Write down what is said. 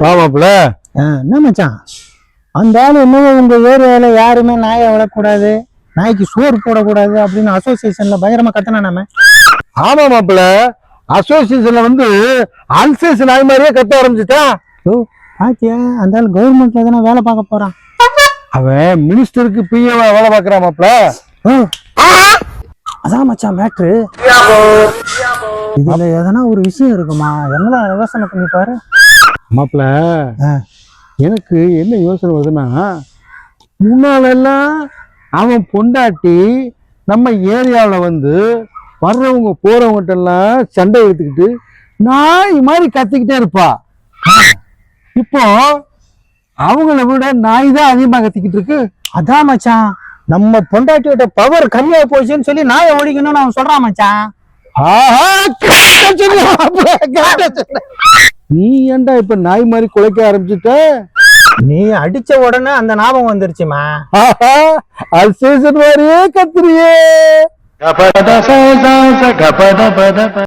ஆமாப்ல. என்ன மச்சான், அந்த ஆள் இன்னும் உங்க ஏரியால யாருமே நாயை வளர்க்கக்கூடாது, நாய்க்கு சோறு போடக்கூடாது அப்படின்னு அசோசியேஷன்ல பயங்கரமா கத்தனாமே. ஆமா மாப்பிள்ள, அசோசியேஷன்ல வந்து அன்சேஷன் நாய் மாதிரியே கத்த ஆரம்பிச்சுட்டான். ஓ பாத்தியா, அந்த ஆள் கவர்மெண்ட்ல தானே வேலை பார்க்க போறான். அவன் மினிஸ்டருக்கு பிஏ வேலை பார்க்கறான் மாப்பிள்ள. அதான் மச்சான் மேட்ரு. இதுல எதனா ஒரு விஷயம் இருக்குமா? என்னடா யோசனை பண்ணி பாரு மாப்பிள்ள. எனக்கு என்ன யோசனை வருதுன்னா, முன்னாலெல்லாம் அவன் பொண்டாட்டி நம்ம ஏரியாவில் வந்து வர்றவங்க போறவங்ககிட்ட எல்லாம் சண்டை எடுத்துக்கிட்டு நாய் மாதிரி கத்திக்கிட்டே இருப்பா. இப்போ அவங்கள விட நாய் தான் அதிகமா கத்திக்கிட்டு இருக்கு. அதான் மச்சான், நம்ம பொண்டாட்டியோட பவர் கம்மியா போச்சுன்னு சொல்லி நாயை ஓடிக்கணும்னு அவன் சொல்றான் மச்சான். நீ ஏன்டா இப்ப நாய் மாதிரி குலைக்க ஆரம்பிச்சுட்ட? நீ அடிச்ச உடனே அந்த ஞாபகம் வந்துருச்சுமா. அது சீசன் மாதிரியே கத்துறியே.